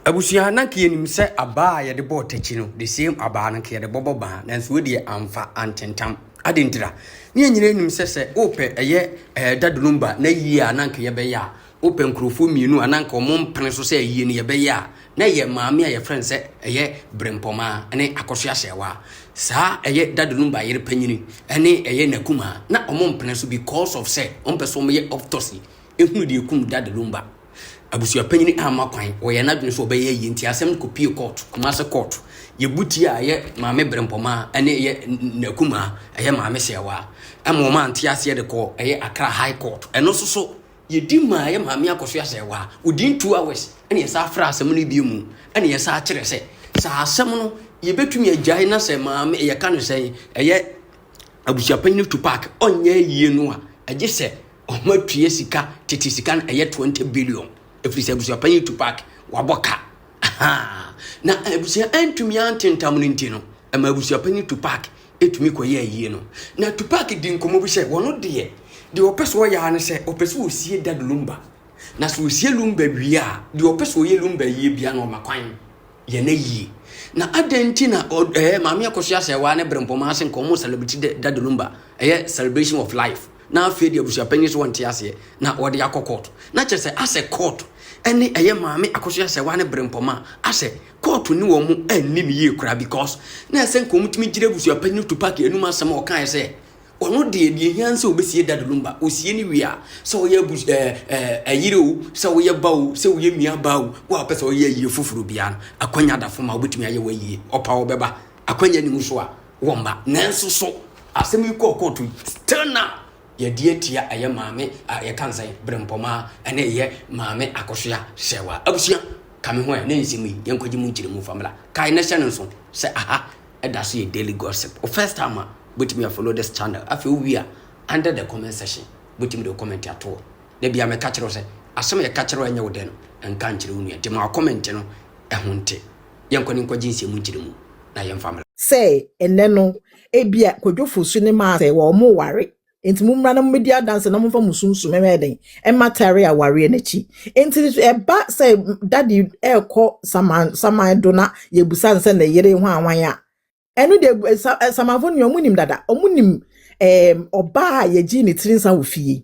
Abusia na ke nim se aba ye de bo tachi no the same aba na ke de bobo ba na so de amfa antentam adentira ne nyina nim se ope eye dadulumba na yi ana ke ye be ya ope nkrofo mienu ana ke omompene so se yi ne ye be ya na ye maame ye friend se eye brempoma ne akoso ahyewa sa eye dadulumba ye panyini ene eye nakuma na omompene so because of say ompeso me ye autopsy ehunu de ekum dadulumba Abusuapanin amakwan oye na dwene so obeye yi nti asem kopie court kumase court ye buti a ye maame brempoma ene ye nakuma eye maame sewa amoma anti ase de ko eye Accra High Court eno so ye di ma ye maame akoso asewa udin 2 hours ene ye sa fra asem no biemu ene ye sa kire se sa asem no ye betumi agyae na se maame ye ka no se eye Abusuapanin to park onye yie no a agye se omatue sika titi sika na eye 20 billion if you say Abusuapanin to park waboka na abusia antumi antentam no ntino ama Abusuapanin to park etumi koye yie no na to park di nkomo bi se wono de opeso ya ne se opeso osie dad Lumba na so osie Lumba wia de opeso ye Lumba yie bia no makwan ye na yie na adenti na maame akoso ase wa ne brempoma ase nkomo celebrity dad Lumba celebration of life na afie de Abusuapanin so wonte ase na wode yakokot na chese ase court ene eye maame akoso ase wa ne brempoma ase court ni wo mu anni mi ye kura because na ase nkomutimi gire Abusuapanin to park enuma asem o kan ase ono de hianse obesie dad Lumba osie ni wia so ye ayire o so ye bawo so ye mia bawo wa pese o ye yie fufuru bia akwanya dafoma obetumi aye wa yie opa wo beba akwanya ni muso a womba nanso so asem yi court still now ye dietia aye maame ye kansan brempoma ene ye maame akosoa sewa abusia kame ho na nsimi ye nkwaji mu nkire mu famila kai na hyɛ nso se aha eda so ye daily gossip o first time but me follow this channel afi we are under the comment section but me do comment ato da bia me ka kyerɛ se asem ye ka kyerɛ anya wo de no enka nkyerɛ unu ye ma comment no ehunte ye nkoni nkwaji nsɛmu nkire mu na ye famila say ene no ebia kwadwofo su ne ma say wo mo ware enti mumra na media dance na mumfa musunsu memeden ematare aware nachi enti eba say daddy ekọ saman do na yebusa nse na yere ho anwan a enu de samafo ni omunim dada omunim oba yeji ni tirinsa wo fie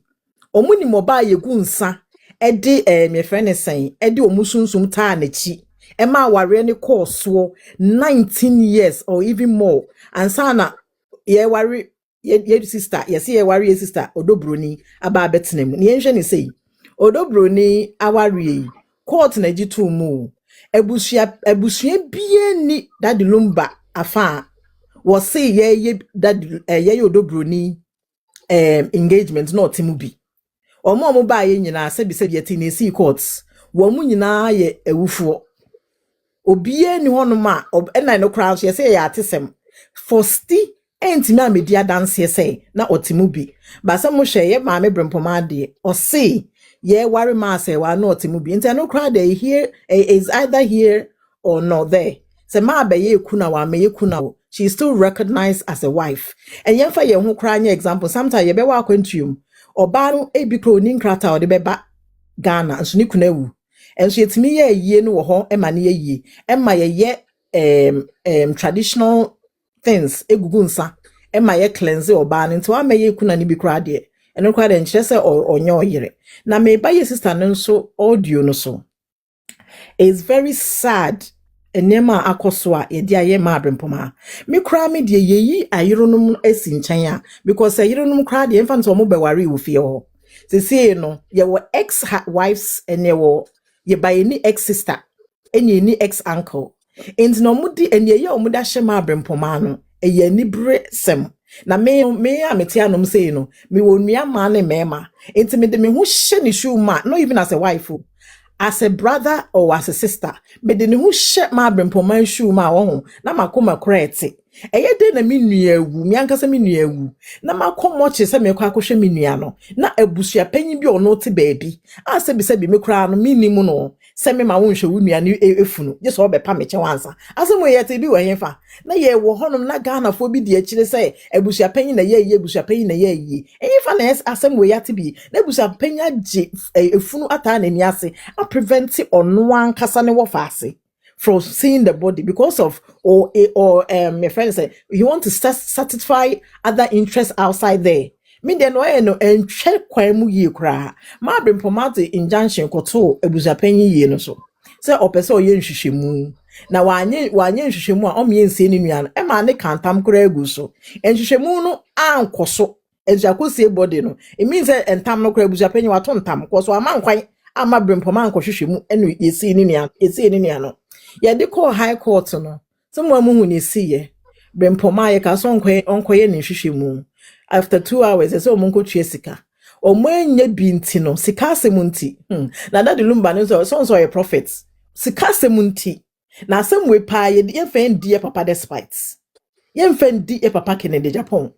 omunim oba yegu nsa ede me friend sen ede omusunsum taa nachi ema aware ni course 19 years or even more ansana ye ware ye sister yes ye ware sister odobroni aba betenem ne yenhwe ne sei odobroni aware court na gitu mu ebusua bie ni dad Lumba afa wo say ye dad ye odobroni engagement no timu bi omo ba ye nyina se bi yeti na see courts wo mu nyina ye ewufo obie ni honoma na no crowd ye say ya atesem for sti enti na media dance say na otimu bi ba se mo hwe ye maame brempoma de o say ye ware ma say wa na otimu bi enti no crowd dey here is either here or not there se ma be ye kuna wa me ye kuna she is still recognized as a wife and yen fa ye ho kra nya example sometimes ye be wa akwantuum oba no e bi kro ni nkrata o de beba Ghana nso ni kuna wu enso yetimi ye yie no wo ho e ma ne ye yie e ma ye traditional things egugu nsa e ma ye cleanse oba no nti wa ma ye kuna ni bi kra de eno kra de nkyere se onye oyere na me ba ye sister no nso audio no so is very sad enema akoso a ye dia ye ma brempoma me kra me de yeyi ayeronum asi nkyɛn a because ayeronum kra de mfa nso mo beware wo fie ho se say no ye wo ex wives ene wo ye by any ex sister any ex uncle enti no mudi ene ye omuda hye ma brempoma no eye ni bre sem na me amete anom say no me wo nua ma ne mema enti me de me ho hye ne shoe ma not even as a wife as a brother or as a sister me de ne ho hye ma brempoma shoe ma wo ho na makoma korete Eye de na me nua awu, me ankasa me nua awu. Na makomoche se me kwa akwohwe me nua no. Na abusuapanyin bi ono te baabi. A se bi me kura no minimu no. Se me ma wonhwe wo nua ne efunu. Je so obepa me che wansa. Asem ye te bi wo henfa. Na ye wo honom na Ghana fo bi de akire se abusuapanyin na ye abusuapanyin na ye. Henfa na asem we ya te bi. Na abusuapanyin age efunu ata na ni ase. A prevent ono ankasa ne wo faase from seeing the body because of my friend said you want to satisfy other interests outside there. Me then no and check kwemu ye kra. Ma bring pomate injunction koto ebusapanyi ye no so. Say opese oye nhwehwemu. Na wanye nhwehwemu a omyensie ni nua no. E ma ne kantam kra egu so. Nhwehwemu no ankoso. Ejakosie body no. It means that entam no kra ebusapanyi wato ntam koso amankwan ama bring pomate nkohwehwemu enu yesi ni nua no. Ya de call high court no. Someone mu ni siye. Brempoma ye ka so onkoye ni hwehwemu. After 2 hours, so monko tue sika. Omonya binti no, sika semunti. Na that the Lumba no so a prophet. Sika semunti. Na asem we pa ye yemfen die papa despite. Yemfen die papa Kennedy Japan.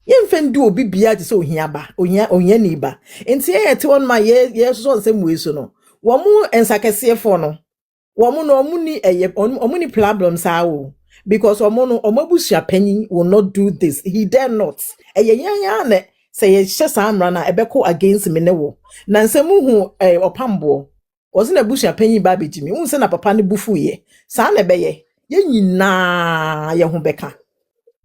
Yemfen du obi bia te so ohia ba, ohia ni ba. Enti ye te on ma ye so nsem we so no. Wo mu ensakese fo no. Womu no omuni problems awo because omabusuapanyin will not do this. He dare not. Eyenya ne say ye hyesa amra na ebeko against me ne wo. Na nsemu hu opambo. Ozi na busuapanyin ba bejimi. Unse na papa ne bufu ye. Sa na beye. Ye nyina ye ho beka.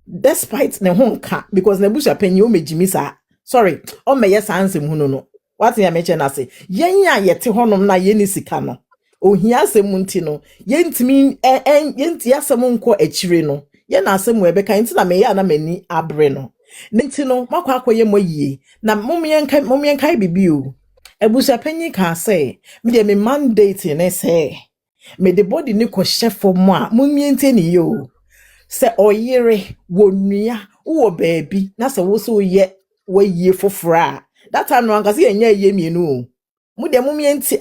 Despite ne ho nka because na busuapanyin o mejimi sa. Sorry, o meye sa ansem hu no. What ya meche na say. Yenya ye te honom na ye ni sika no. Ohia semunti no yentimi yenti asem nko akire no ye na asem we beka nti na me ya na mani abre no nti no makwa akoye moyie na momyenkai bibi o ebusuapanyin ka say me de me mandate ne say me the body ni ko chefo mo a momiente ni yo se oyere wonua wo baabi na se wo so ye wayie fofora that time no ankase yenye ye mienu mude mumienti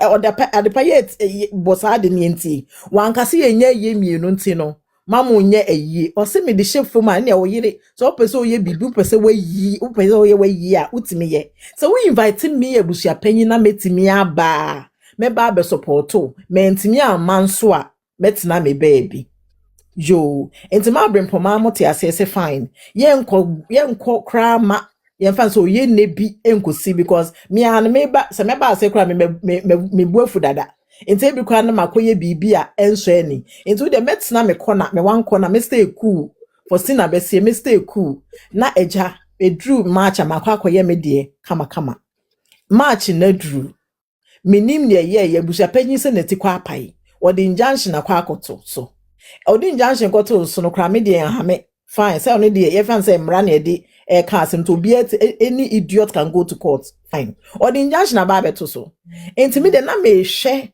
adepa ye bosa de nienti wankase yenye ye mienu nti no mamu nye eyi o se me de chefo ma na oyire so pese oye bidu pese wayi o pese oye wayi a utimi ye so we invite me abusuapanyin na metimi aba me ba be supporto me ntimi amanso a metina me baby yo enti ma brempoma mote asese fine yenko kra ma yemfa so ye nebi enkosi because me an me ba se me ba ase kra me buafu dada enti bi kwa na makoye bibi a enso ani enti de metna me kona me wan kona me stay cool for sina be se me stay cool na eja edru march amakwa akoye me de kama march na dru minim ne ye busuapanyin se neti kwa apai odi injunction akwa akoto so odi injunction koto so no kra me de ha me fine say only the fan say mra na edi casting to be any idiot can go to court fine or the injunction about beto so enti me de na me hwe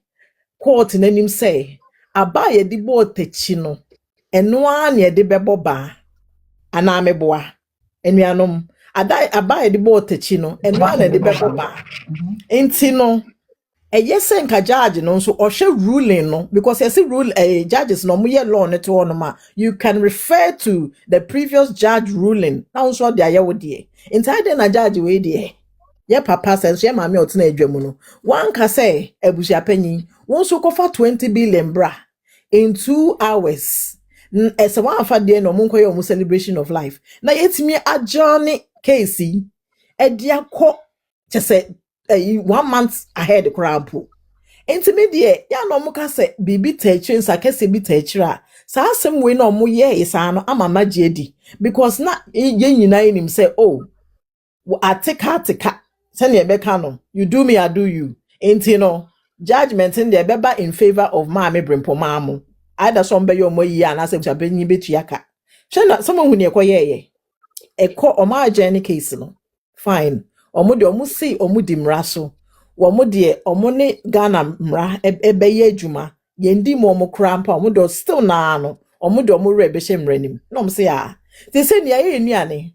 court nanim say aba ye di bo tachi no eno a na ye de bebo ba ana meboa enuanom aba ye di bo tachi no eno a na de bebo ba enti no yes nka judge no so ohwe ruling no because yes rule judges no mo ye law no to no ma you can refer to the previous judge ruling now so dia ye wo de inside na judge we de ye papa says ye mama otena adwamu no one ka say abusuapanyin won so kofa 20 billion bra in 2 hours as one fa de no mo nkoye o celebration of life na yetimi adjourn case e dia ko just 1 month ahead crowd intermediate ya no muka se bibi tachi nsa kese bi tachira sa asem we no mo ye isa no amama jedi because na ye nyina nim say oh atika se ne beka no you do me I do you enti no judgment in there beba in favor of maame brempoma mo either some be yo mo yi ana se chabenyi betuaka shena someone hu ne ekoye eko o ma ageni case no fine omo de omo sei omo di mraso omo de omo ne Ghana mra ebeye adwuma yendi mo omo krampa omo do still na no omo de omo re be hye mranim no omo say ah they say nia ye nuane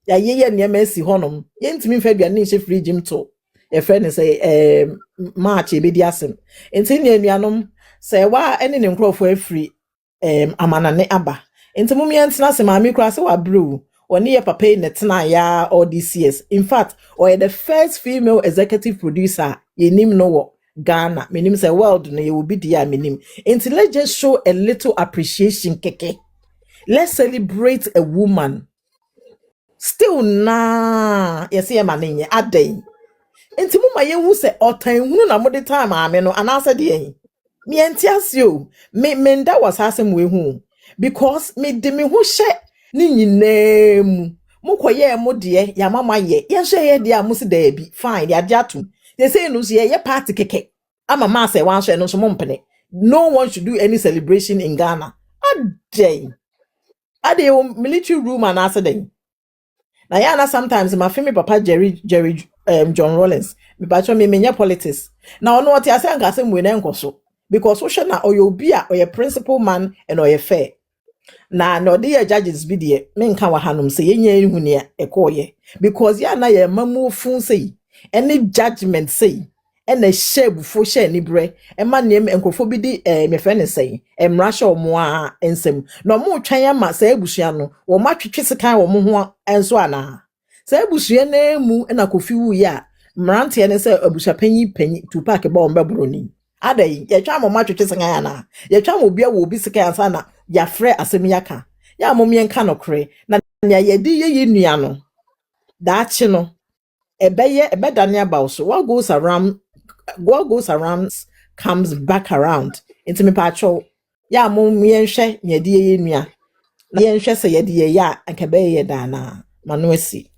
ya ye nia ma si honom yentimi fa bia ne hye fridge mto e friend say march e be di asem enti nia nuanom say wa ene ne nkrofo afri amanane aba Into mummy and snazzy mammy cross or brew, or near papa in the tena all these years. In fact, or the first female executive producer, ye name no Ghana, minim say world no you will be dear minim. Into let's just show a little appreciation, keke. Let's celebrate a woman. Still nah, yes, yeah, man, a day. Enti muma ye hu se otan hunu na mode time ame no anasa de yin me entiasio me nda was asem we hu because me de me hu hye ni nyinam mukoye mo de ya mama ye ye hye ye de amusi da bi fine ya de atum they say no so ye party keke ama ma say wan hye no so mompene no one should do any celebration in Ghana ade military room anasa de na ya na sometimes my family papa Jerry John Rollins me pacho me menya politics na ono what ase anka asem we na enkoso because wo hwe na oyobi a oye principal man and oye fair na no the judges bi de me nka wa hanom se yenya ehunu ne ekoye because ya na ye mamu fun sei any judgment sei ena shebufo hye ni bre e ma ne enkrofo bi di me friend sei emra hye omo a ensem na omo twan ama sa ebusua no wo matwetwe sekan wo mo ho enso ana sa ebusua na emu na kofi wu ya mrante ne se abusuapanyi tu park ba ombe broni adai ye twa mo matwetwe sekan ana ye twa mo bia wo obi sekan ansa na ya frɛ asem yaka ya mo mien ka no kre na ye di ye nua no daachi no ebedane about so what goes around comes back around into me pacho ya mo mien hwɛ ye di ye nua na ye nhwɛ sɛ ye di ye ya anka be ye da na mano asi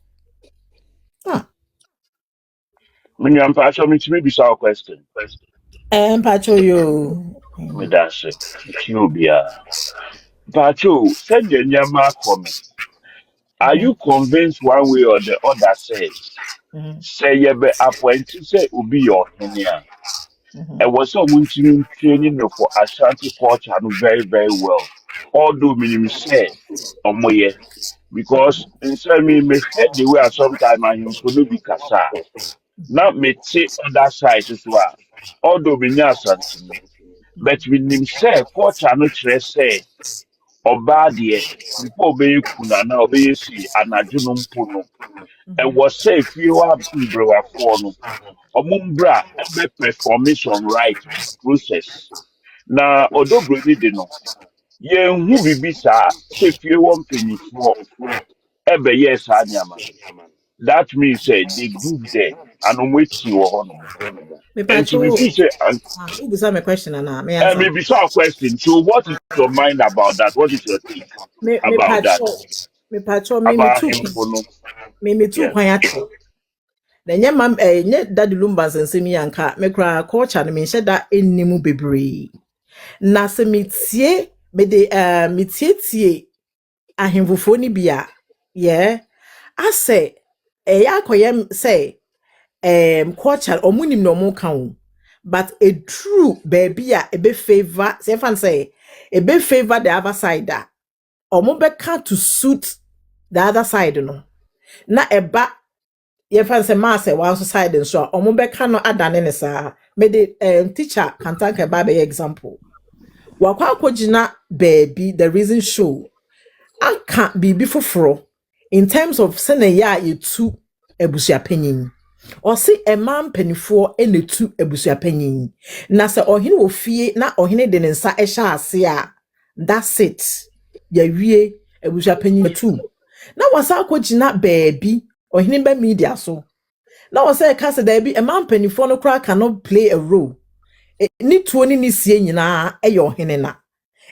ah Many passion me to me be our question. pacho yo Me that's it. You be Pacho, send your nyama comment. Are you convinced one way or the other say you be appointed say ubi your henia? And was someone training you for Ashanti culture and very, very well. Although minimum say omoye. Because inside me head the way sometimes I am for no be kasa. Now me take other side as well. Although me nya asante but minim say culture no kyerɛ sɛ ɔbaa deɛ before ɔbɛyɛ kuna na ɔbɛyɛ si anadwo no mpo no ɛwɔ sɛ fie hɔ mbrewafoɔ no ɔmo mbra ɛbɛ performation right process na ɔdɔbroni de no yɛnhu biribi saa sɛ fie hɔ mpanyinfoɔ ɛbɛyɛ saa nneɛma no that means say they group there and ɔmo akyi wɔ hɔ nom me and to pacho be free say who be my question na me and answer maybe some question. So, what is your mind about that? What is your take me about that? pacho me About too him, Pono? me too Yeah. kwan ate na nye daddy Lumba nsensem yanka me kra culture no me hye da ennimu bebre na se metie me de metietie ahemfofo ni bia ye ase yakoyem say culture omunim no mo kan but a true baby a be favor say fan say a be favor the other side that omo be can to suit the other side no na eba ye fan say ma say one side so omo be can no adane ne sa me de teacher kan tank ba be example wakwa akogina baby the reason show aka bibi foforo in terms of sene ya yetu ebusuapanyin or see a man penifo enetu ebusuapanyin na se ohene wo fie na ohene de ne nsa ehya ase a that's it ya wie ebusuapanyin tu na wasa akogina baby ohene ba media so na wasa kase da bi a man penifo no kra cannot play a role ni tuo ni sie nyina eyo ohene na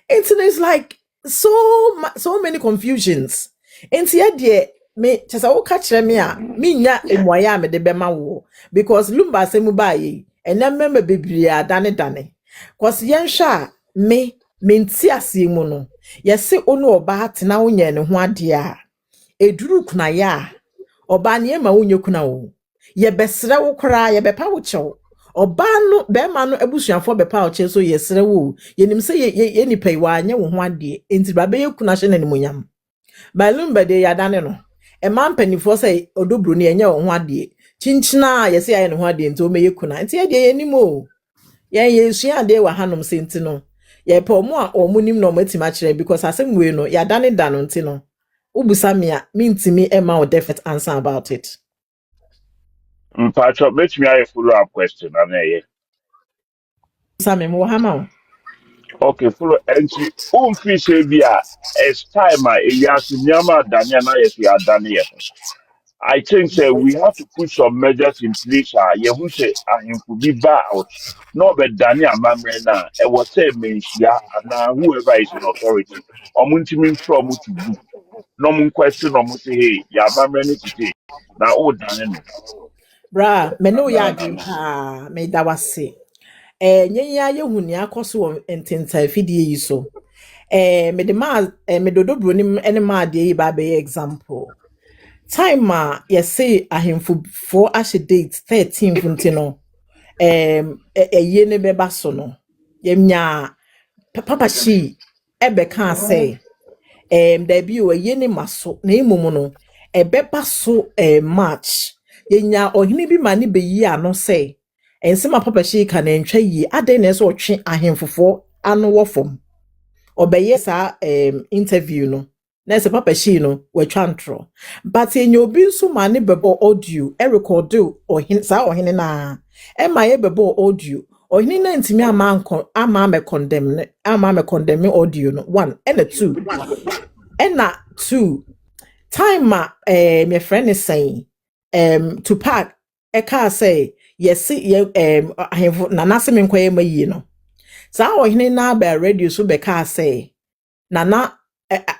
it's like so many confusions. Enti ye de me chesa wo ka kire me a me nya emuaya me de bema wo because Lumba asemu ba yi enya member bebre adane cause yen hwa me nti ase mu no ye se onu oba atena wo nya ne ho ade a eduru kuna ya oba ne ma wo nya kuna wo ye besre wo kora ye bepa wo chew oba no be ma no abusuafo bepa wo che so ye sere wo yenim se ye nipa yi wa anya wo ho ade enti ba be ye kuna hye na ne munyam ba Lumba de yadane no e man panifo say odobro ne anya wo ho ade chinchina ye se ye ne ho ade enti o meye kuna enti ye de yenim o ye sua ade wa hanom se enti no ye po mu a omunim no matima kire because asem we no ya dane da no nti no ubusa me a mintimi ema o definite answer about it. Mpacho, make me a follow-up question. Same mo hama. Okay, follow entry. Fish bia as time yes nyama dania na yes we are done here. I think say we have to put some measures in place. You who say him could be back out. No, but Dania Mamre na it was say mentia and whoever is in authority. Omuntimin from to do. No mun question or say hey, ya Mamre need to take. Now oh Daniel. Bra, me no ya agree pa, me da wase. Nyenya ye hu ni akoso wo ententa fidie yi so. Me de ma me dodo bro ni ene ma de yi ba be example. Time ye say ahemfo for ashe date 13 funtino. Ye ne beba so no. Yemnya papa shi ebe kan say there be o ye ne maso na imumu no ebeba so March. Yenya ohini bi mani be yi ano say ensema papa shi ka na ntwa yi ade na so otwe ahemfofo ano wo fom obeye sa interview no na se papa shi no we twantro but enye obi nso mani bebo audio record ohini sa ohini na ma ye bebo audio ohini na ntimi ama me condemn audio no 1 and 2 and 2 time my friend is saying to pack a car say yes I have nana se me nkwaye mayi no sa ohini na ba radio so be car say nana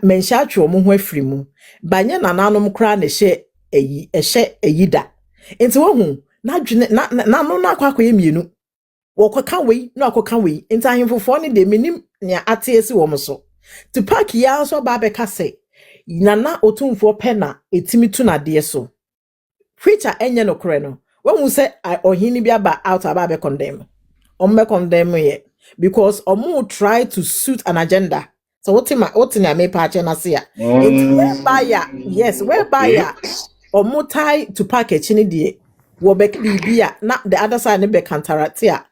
mensha atwo mo ho afiri mu banye nana no mkra na ehye da enti wo hu na dwene na no na akwakoye mienu wo kwaka wei na akoka wei enti ahemfofo ne de menim ne ate esi wo mo so to pack ya so ba be ka say nana otumfo pena etimi tu na de so preacher enye no kore no when we say ohini bi aba out aba be condemn condemn ye because omo try to suit an agenda so what na me pa na say it's whereby ya omo tie to package ni de wo be bia na the other side ne be counteractia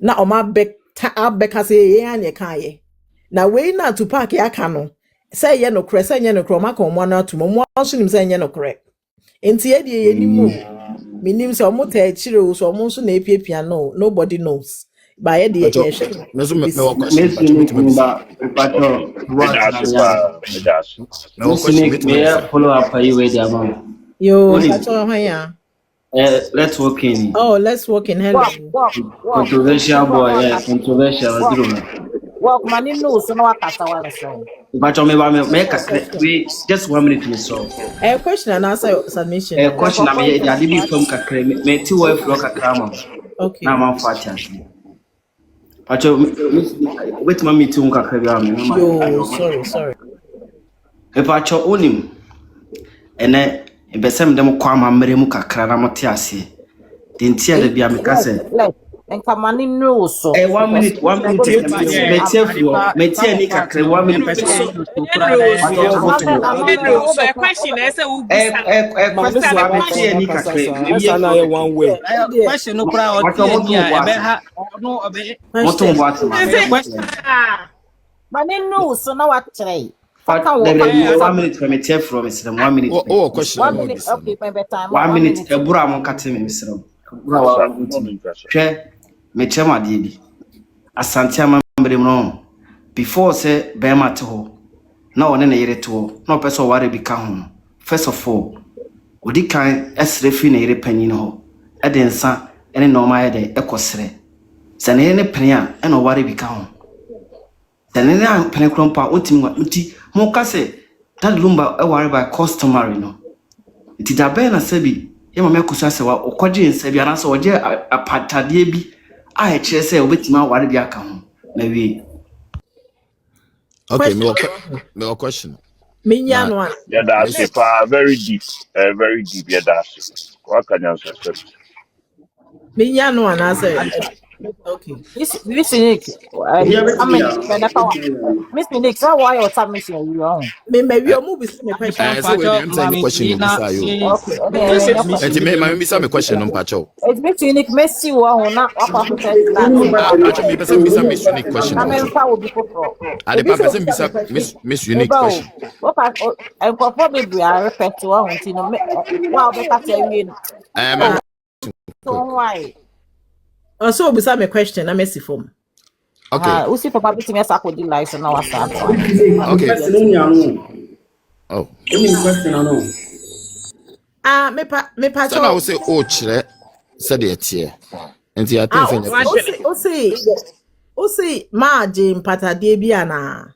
na oma be ka say ye anye kan ye na we na to pack ya ka no say ye no kore maka omo na to mo so nim say ye no kore enti ye de ye ni mu minim so omo ta chire so omo so na epiepia no nobody knows ba ye de ye hwe follow up you with the amount. Yo, let's walk in. Oh, let's walk in. Hello. Controversial boy, yeah, controversial. Walk money no so no akasa wa so. But we just 1 minute to solve. A question and answer submission. A question I mean I did from kakre me ti wo flow kakra. Okay. Na man fa chance. But wait mama ti un kakra bi am. Yo, sorry. E pa cho onim. Ene besem dem kwa mamre mu kakra na mote ase. De ntia da bia me ka se. Enka mani no so. 1 minute. Metia ni kakra 1 minute. A question is a question metia ni kakra. one way. Question no kra o no obe. Moto what Question. Mani no so na wa try. 1 minute for metia from Mr. 1 minute. Oh, question. 1 minute. Okay, my time. 1 minute. Ebura mo kate me Mr. Ebura wa hwe me chema de bi asante amambre no before say bema te ho na one na yire to ho na person ware bi ka ho first of all odi kan esrefi na yire panyin ho e de nsa ene normal de ekosre se na ne pen a ene ware bi ka ho se ne na pen krompa otimi wa nti mo ka se that Lumba e ware by customary no nti da be na sabi ye mama kusa se wa okoje nsa bi ana se oje apatade bi I actually say obetima ware bi aka ho na wi. Okay, no question. Minya no. Yeah, that's it. Very deep. Yeah, that's it. What can you answer? Minya no answer. Okay. Miss Nick, Here with I me. mean, Miss Nick, so why your submission you on? Me maybe Eh, your movie see me question. so wait, Mpacho I'm saying the mami question ti no na bisa yo. Okay, me okay, se no Miss problem. Enti me Unique ma no me bisa me question no mpacho. It's Miss Nick, Messi one na wakwa protect glass na Ah, water. mpacho me person bisa Miss Unique question Na me mpacho. mfa obi foforo. Ade Obi pa say person obi say me bisa question. Miss Unique Eba o. question. Opa enkofo bebre a repet one nti no wa obeka tell we no. Ma Oh, so why? Oh, so obi say me question na Messi form. okay. Usi papa biti me sako di license na wasa aba. Okay. Question no nyano. Oh. Any question no. Ah, me pa So na cho. we say o kire said the tie. Enti I think Ah, say your question. o say ma je mpatade bi ana.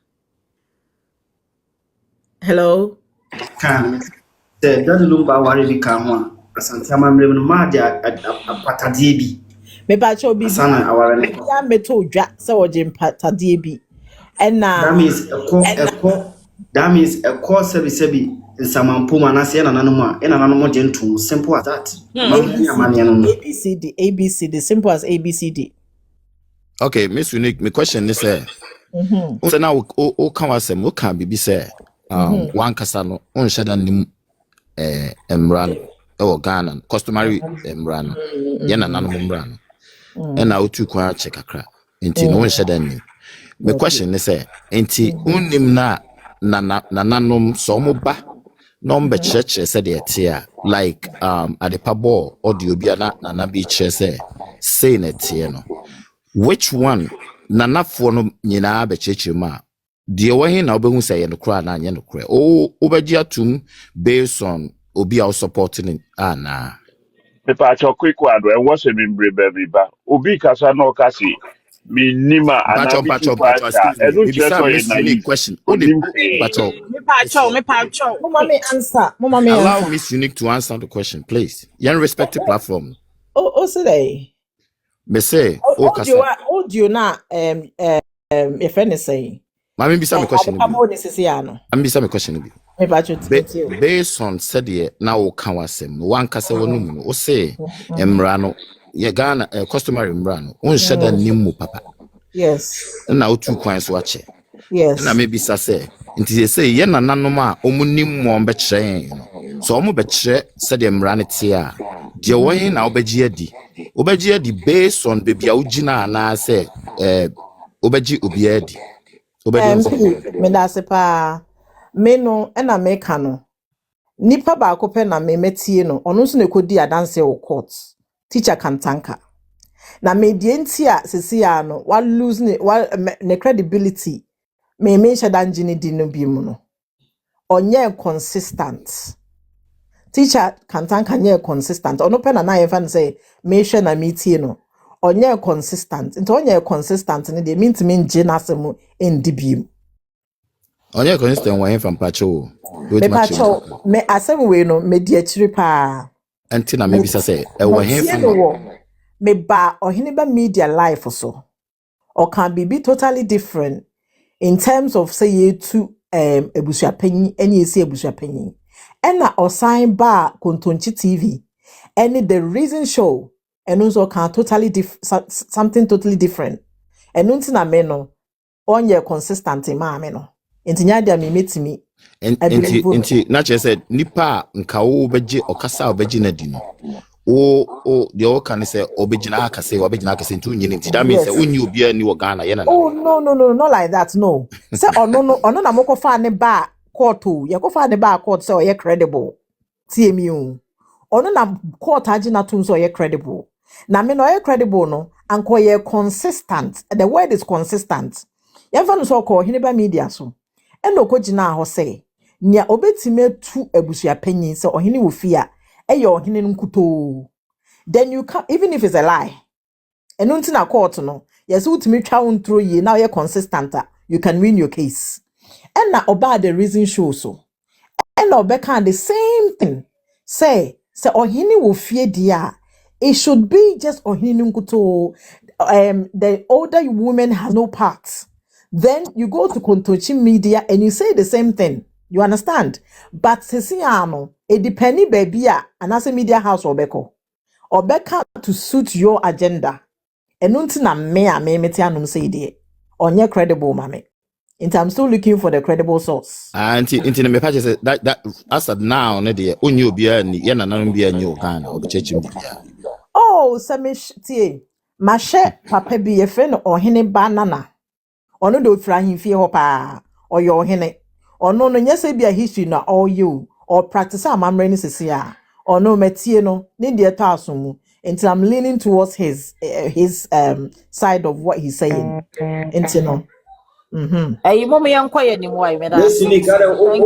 Hello. Can the daddy Lumba worry bi ka ho a. Asante amamre no ma de apatade bi. Me pa cho bibi Asana aware ne. ya meto dwa se wo je mpatade bi. That Ɛna means ɛkɔ that means ɛkɔ sɛbi nsamanpo mu anase ɛna nanom a ɛna nanom gye ntom simple as that. Amamre ne amane no. ABCD, simple as ABCD. Okay, Miss Unique, my question is so now o kan wasem o kan bibi say one kasa no on sheda nim emra no e Ghana customary emra no ye na nanom emra no e na otu kwa check akra enti no on sheda nim. My question is enti unim na nanom so mo ba no mbe church said the tia like adepa ball audio bia na bi chere say na tie no. Which one nanafo no nyinaa be chechire ma de wo he na obehu say ye no kra na anye no kra o obeji atum based on obi a supporting na Pepa cho quick one and what's a membre baby ba. Obi kasa no kasi minima anabi tu mpacho kwasha. excuse me Enu maybe chese some ye miss unique naive. question only Onim fe. mpacho Me pa cho. Mama me answer. allow Miss Unique to answer the question please yan respective platform O say me say o kasa audio na your friend is saying. ma me bisa me question bi Abo ni sisi ya no. am bisa me question bi Me pa cho tio. based on said na o kan wasem no wan kasa wonu mu no o say emra no ye Ghana customary emra no on sheda nimu papa Yes. na otu kwan so ache na Yes. maybe say nti say ye nananom a omunim mo be kire no so omo be kire said emra ne tie a de wo hin na obeji adi based on baby a ugina na say obeji obi adi obedi nso Me da se pa me no na me ka no. Nipa ba ko pe na me metie no. Ono nso na kodi adanse wo court. Teacher Kantanka. Na me die nti a sisi ya no wa lose ne credibility. Me mention danjini di no bi mu no. Onye consistent. Teacher Kantanka nye consistent. Ono pe na ye fan say me hwe na metie no. Onye consistent. Nti onye consistent ne de mintimi nje na asemu endi biem. onye consistent wan from pacho Me pacho me asem we no me di akiri pa. anti na maybe say e wo hin Tie from no wo. Me ba ohene ba media life so. Or can be totally different in terms of say ye to ebusuapanyi any esi ebusuapanyi. Ena osign ba Kontonchi TV. Any the reason show and also can totally something totally different. And unti na me no onye consistent ma me no. Inti nya dia me metimi nti na che said nipa nka wo beji okasa obeji na di no o de o kan say obejina akase obejina akase nti unyini nti that means say unyi obi ani wo Ghana ye na oh no not like that no say ono na moko fa ne ba court o ye ko fa ne ba court say o credible TMU ono na court agina tun so ye credible na me no ye credible no anko ye consistent the word is consistent ye fa no so ko hiniba media so e no ko gina ho say nia obetime tu abusua panyin say ohini wo fia e ye ohini nkuto then you can even if it's a lie eno nti na court no yes ultimate twa throw ye now you're consistent you can win your case and na oba the reason show so and obeka the same thing say ohini wo fie dia it should be just ohini nkuto the older woman has no part then you go to Kontochi media and you say the same thing you understand but sesiano it depends baby and as a media house obeka to suit your agenda Enunti na me meti anum say de. Onye credible mame. And I'm still looking for the credible source. Until me patch say that as of now, ne de onye obi ani ye na nanom bia nyi Ghana obechechim bia. Oh, samish tie. Mashe papa bi ye fe no ohene banana. Ono do fra himfie ho pa. Oye ohene. Ono no nyese bia history na all you or practice amamre ni sisi a. Ono metie no ne de to asomu. Until I'm leaning towards his side of what he's saying. Until no. Hey, mommy, I'm quiet anymore. Yes, Nick, one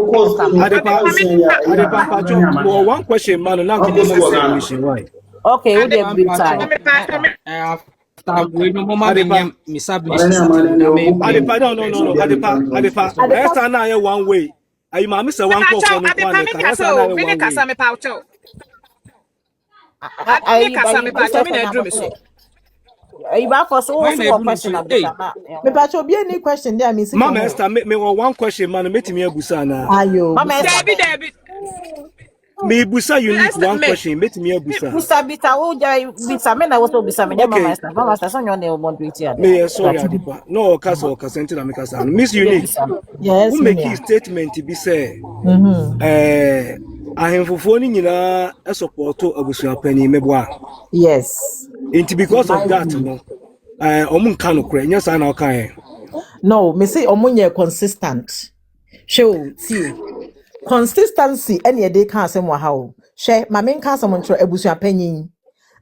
question, man. Now, why? Okay, we'll get big time. We no mama me sabi. No. Adepa. I stand now one way. I mama say one call from one. Me pa cho be any question there me see. Mama Esther, me one question, man. Make me abusa na. Ayo. Mama Esther, me busa unique one question. Make me abusa. Mr. Bita, who Bita, me na waso Bita, me Mama Esther. Mama Esther, so you know what we here. Me sorry, Adepa. No, Castle, Casente, make us Miss Unique. Yes. Who make his statement to be say? Ahemfofo ni nyina support Abusuapanin meboa. Yes. It's because of that, no. Omun kanu kure, nya sa na okan. No, me say omunye consistent. Show, see. Consistency any a day can asem wa ha o. She ma men kan asem ntro Abusuapanin.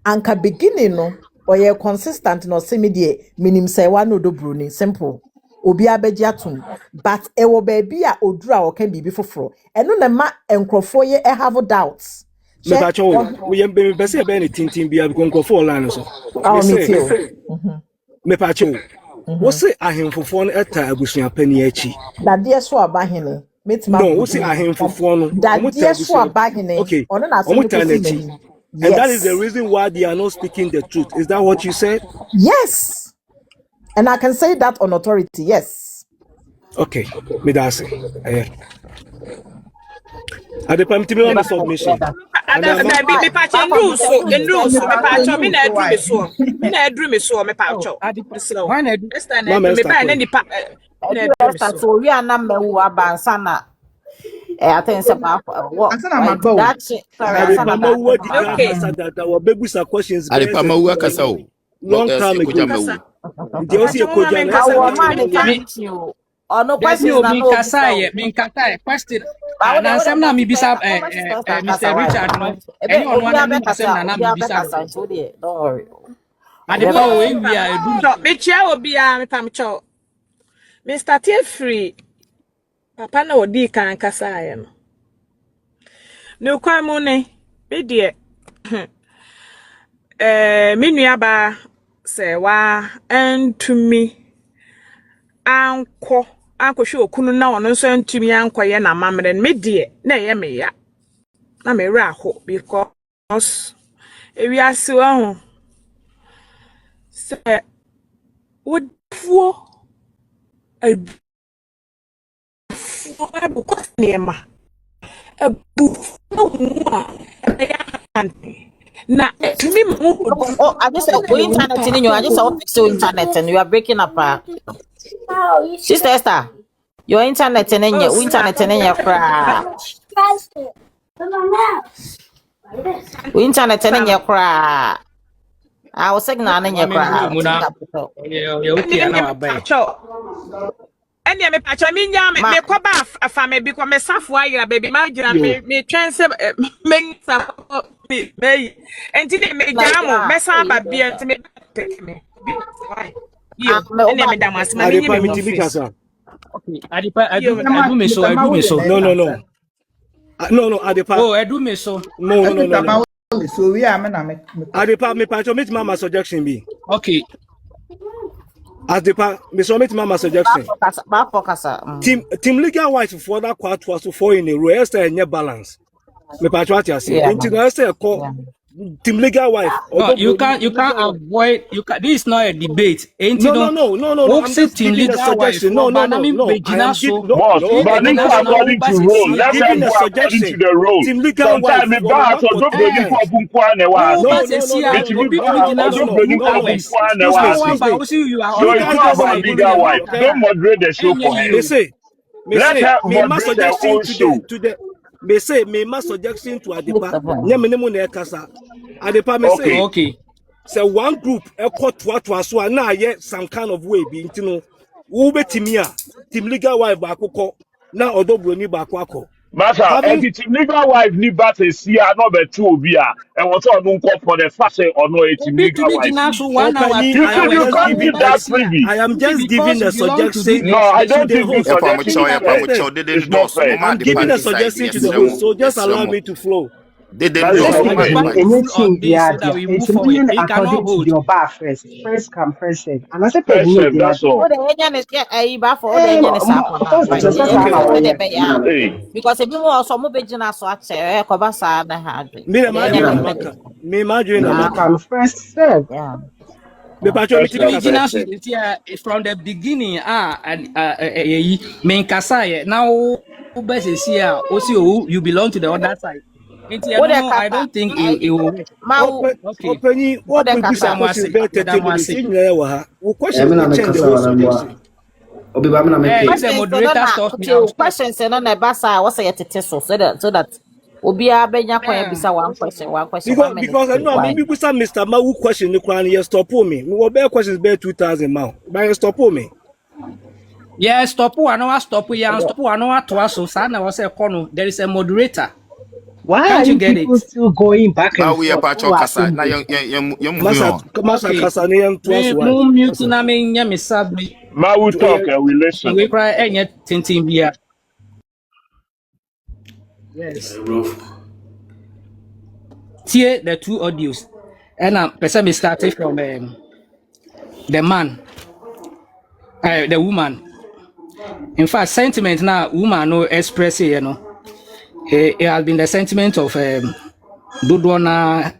Anka beginning no, or ye consistent no se me de minim say wa no do bruni simple. Obi abeji atum, but e wo baby a odura o kan bibi foforo. Eno na ma enkrofo ye have doubts. Me ba cho we yem be be say be ni tintin bia because nkofo online so. Me too. Me pa cho. Wo say ahemfofo no eta Abusuapanin achi. That dear so abahene. No, wo say ahemfofo no. That dear so abahene. Okay. Ono na so achi. And that is the reason why they are not speaking the truth. Is that what you said? Yes. And I can say that on authority, yes. Okay, me that's it. At the permitting on the submission. And me patch rules, in rules, me patch me na dream so. Me na dream so me patch. Why na me buy any so we are na mewu abansana. I think it's about what that's it. Okay. Questions. Long time ago. No questions na no question. Na sam na mi bisa Mr. Richard no. Anyone want to sam na mi bisa. Don't worry. Adepa we are me chia obi a me pam cho. Mr. Free. Papa na odi kan kasa aye no. No kwa mu ne me de me nua ba se wa entumi anko hwe okunu na ono nso entumi anko ye na mamre me de na ye me ya na me ra ho because ewi ase wa ho se wodfuo abu niema abu na tumi mu I just said we internet in you. I just saw fix your internet and you are breaking up. Sister Esther, your internet and your internet and your cry. Internet and your cry. I was saying na your cry. Any me patch me nya me ko ba afa me bi ko me safo ayira baby ma gira me twense me sa me enti me jamo me sa ba bi enti me take me yo any me da mas ma me me okay Adepa I do me so no Adepa oh I do me so no so we are me Adepa me patch me mama suggestion be okay Adepa me so me mama suggestion team legal white for that quart was to 4 in a row Esther and balance me patch what you say until Esther call team legal wife. No, you can't avoid. This is not a debate. Ain't No. I'm just team giving a legal wife. suggestion. No. I am giving Boss, but no, this is according to role. Let I'm them giving go a according to suggestion. the role. Team legal wife. Sometimes me ba so do broni for bunkwa na wa No, ase. It me ba so do broni for bunkwa na wa ase. So it's not about legal wife. Don't moderate the show for her. Let her moderate her own show. Me my suggestion to Adepa. Nyemene na ekasa. Adepa me say. Okay. So one group caught to so na ye some kind of way be ntino. Wo betimi a team legal wife ba akoko na odobroni ba akoko. Master, team legal wife ni ba se si a no be tu obi a. E won so no nko for the fact say ono a team legal wife. You can't give that privy. I am just giving a suggestion. No, I don't think this suggestion is not fair. I'm giving a suggestion to the host, so just allow me to flow. Anything he cannot hold your bar first come first serve. And I said that's all. Because if you want some bejina so at me imagine come first serve. Yeah. From the beginning, now you belong to the other side. I don't think it will. Okay. What questions and on the basa was a so that Obia Benya bisa one question. Because I know maybe we some Mr. Ma who question the crown yes stop me. We will bear questions bear 2,000 ma. By stop me. Yeah, stop to sana was a corner. There is a moderator. Why are you people still going back and forth? We are part of Kasa. Now you Ma will talk and we listen. We cry and yet tinting beer. Yes. Here the two audios, and person started from the man, the woman. In fact, sentiment now woman no express it, it has been the sentiment of Dodona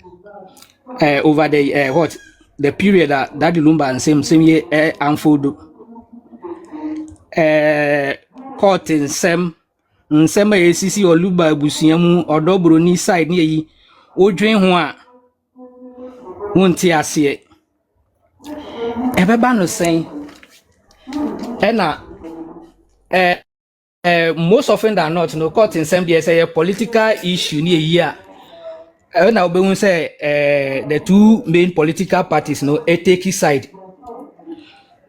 over the the period that the Lumba and same year unfold. Court in some ACC or Lumba Busiamu or Dobroni side near ye, o dream one won't I see it. Everybody saying, most often than not, no court in some days a political issue near year. Now we say the two main political parties take his side.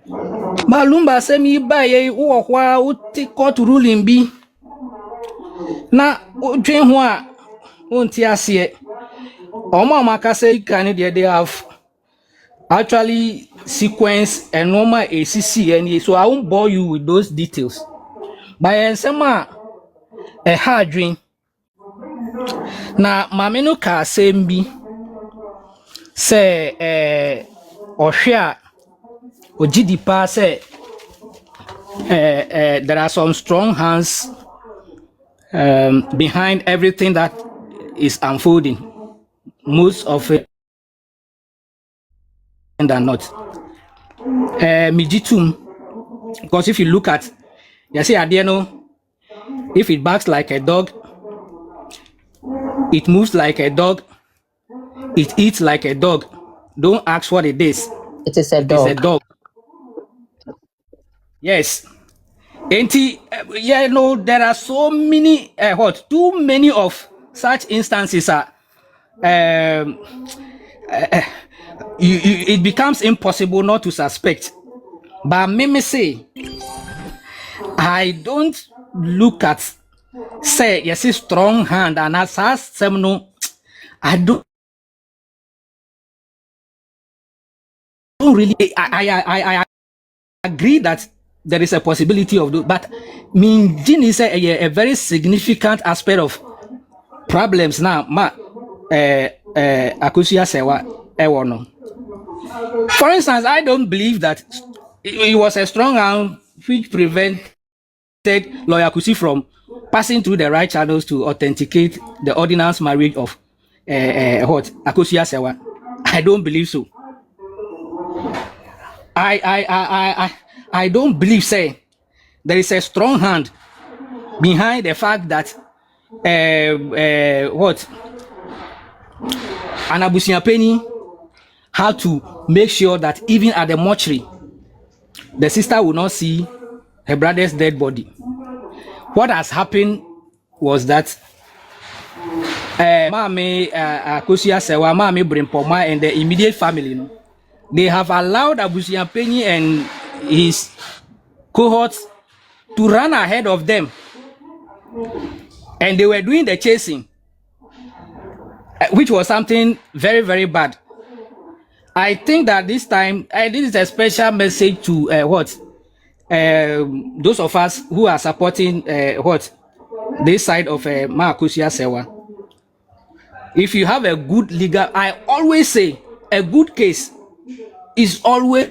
Malumba say me buy a court ruling be. Na dream one won't I see it. Oma say they have actually sequence and normal ACC and so I won't bore you with those details. By sema a hard dream. Na mameno ka sembi say ohia ojidipa say there are some strong hands behind everything that is unfolding. Most of it and not. Mijitum, because if you look at, you see, Adiano, if it barks like a dog, it moves like a dog, it eats like a dog. Don't ask what it is. It is a dog. It's a dog. Yes. And there are so many, too many of such instances are. It becomes impossible not to suspect. But me say, I don't look at say yes, a strong hand and as some no, I don't really. I agree that there is a possibility of but Minjin is a very significant aspect of problems now. Akusia Sewa Ewono. For instance, I don't believe that it was a strong hand which prevented Lawyer Kusi from passing through the right channels to authenticate the ordinance marriage of what Akosia Sewa. I don't believe so. I don't believe say there is a strong hand behind the fact that what an Abusuapanin had to make sure that even at the mortuary the sister will not see her brother's dead body. What has happened was that Mami Akosia Sewa, Mami Brimpoma, and the immediate family, they have allowed Abusuapanin and his cohorts to run ahead of them, and they were doing the chasing, which was something very, very bad. I think that this time, this is a special message to those of us who are supporting this side of Ma Akosia Sewa. If you have a good legal, I always say a good case is always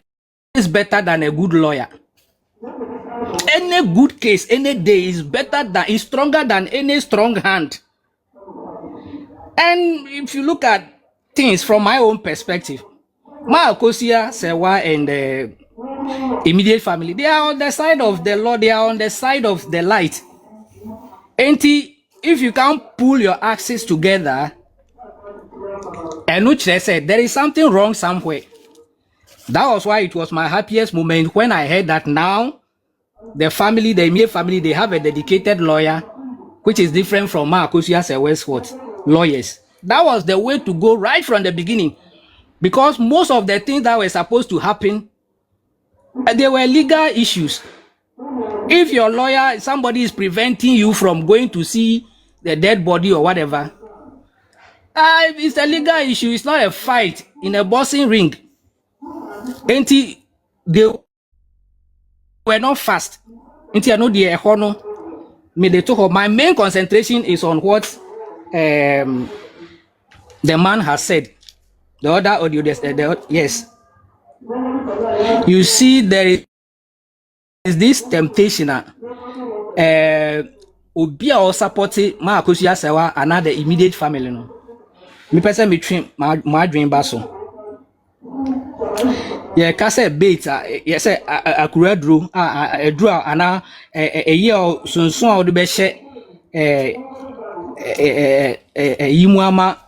better than a good lawyer. Any good case, any day is stronger than any strong hand. And if you look at things from my own perspective, Ma Akosia Sewa and the immediate family, they are on the side of the law, they are on the side of the light. And if you can't pull your axes together, and which they said there is something wrong somewhere. That was why it was my happiest moment when I heard that now the family, the immediate family, they have a dedicated lawyer, which is different from Ma Akosia Sewa's lawyers. That was the way to go right from the beginning, because most of the things that were supposed to happen, they were legal issues. If your lawyer, somebody is preventing you from going to see the dead body or whatever, it's a legal issue. It's not a fight in a boxing ring. And they were not fast. I know the honor. My main concentration is on what the man has said. The other audio, yes. You see, there is this temptation. Obia or supporting Ma Akosia Sewa and the immediate family. No, me person between my dream basso. Yeah, kase bait. Yes, a career drew a draw and a year soon or the best Yimuama